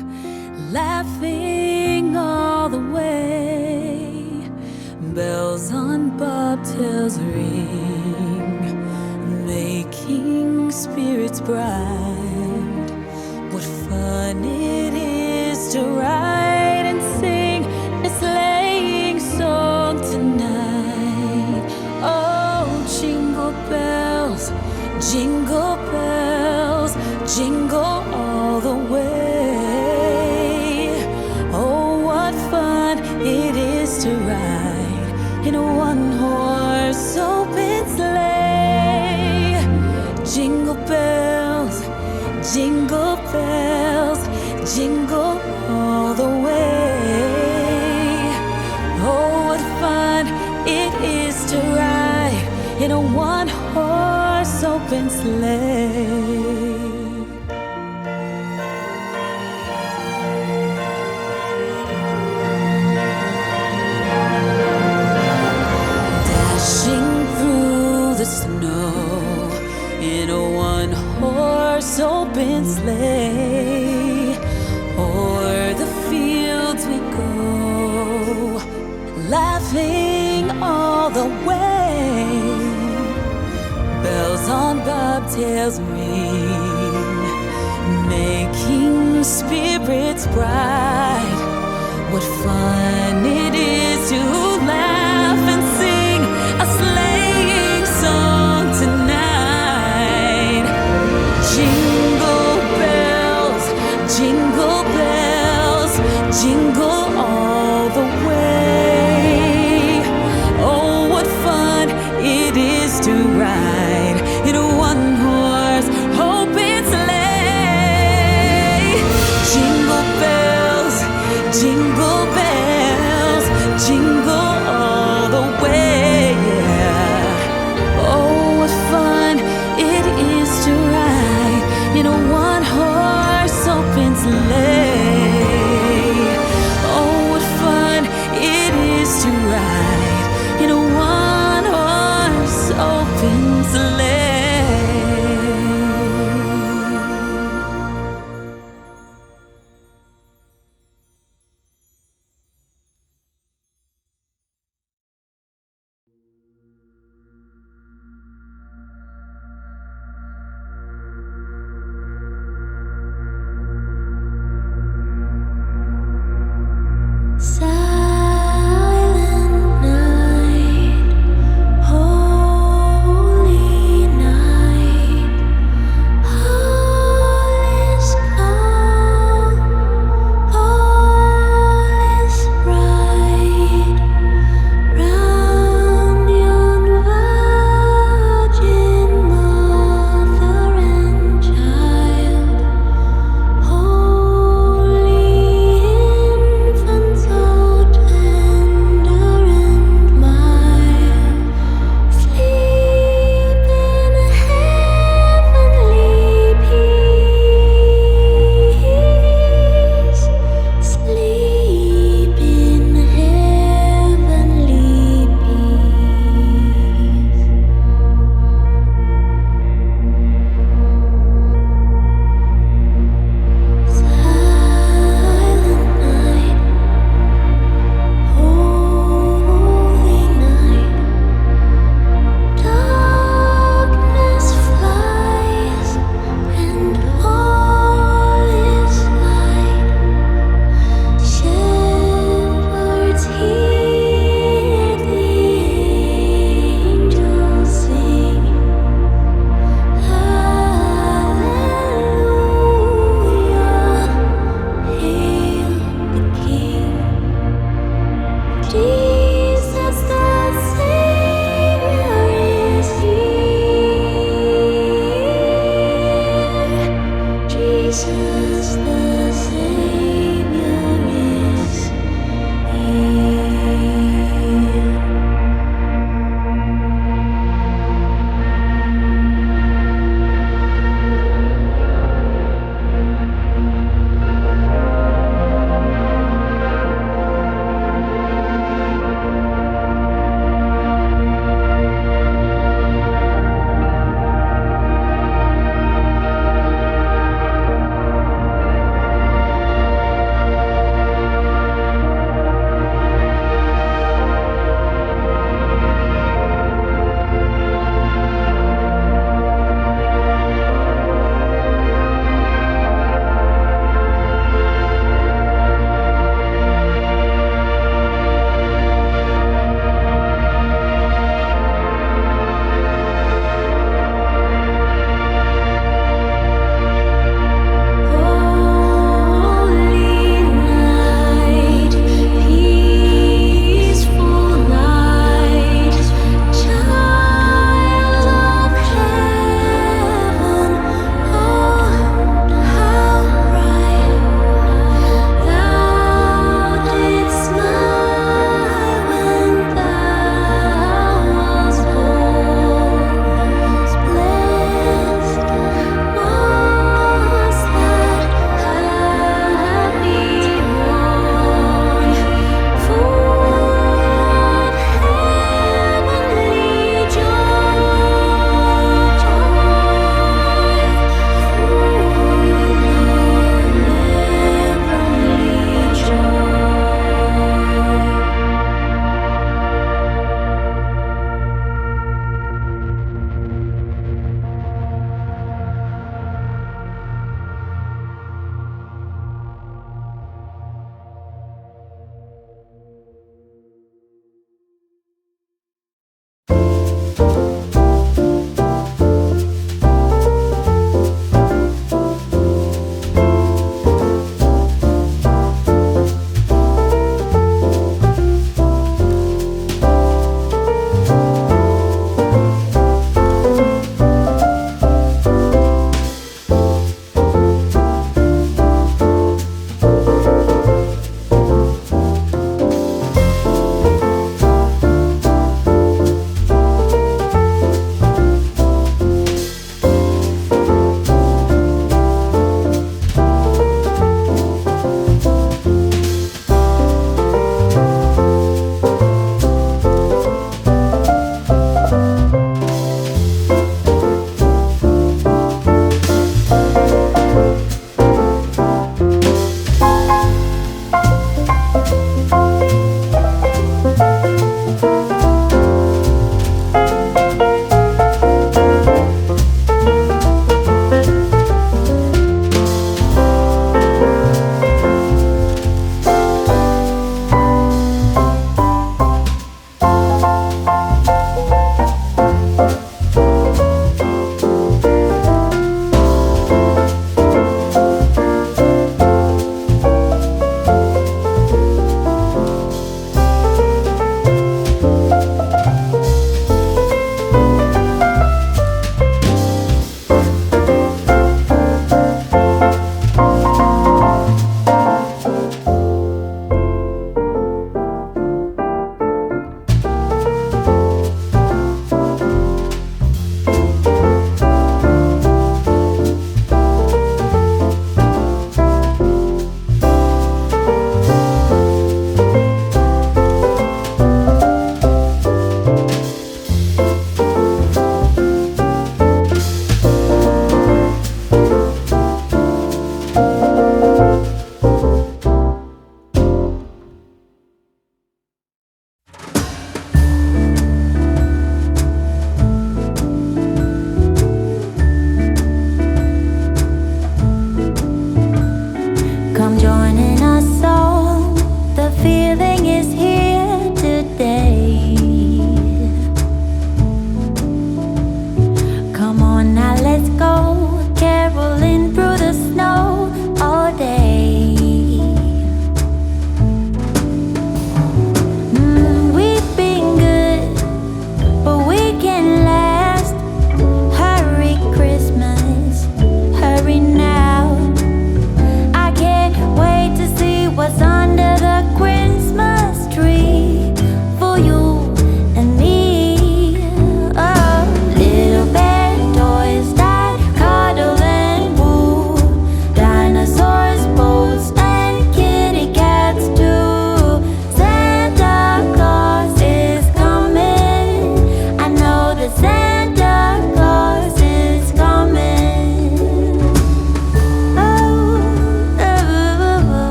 Speaker 2: laughing all the way. Bells on bobtails ring, making spirits bright. What fun it is to ride and sing a sleighing song tonight. Oh, jingle bells, jingle all the way. Oh, what fun it is to ride in a one-horse open sleigh. Jingle bells, jingle all the way. Oh, what fun it is to ride in a one-horse open sleigh. Snow in a one-horse open sleigh. O'er the fields we go, laughing all the way. Bells on bobtails ring, making spirits bright. What fun it is to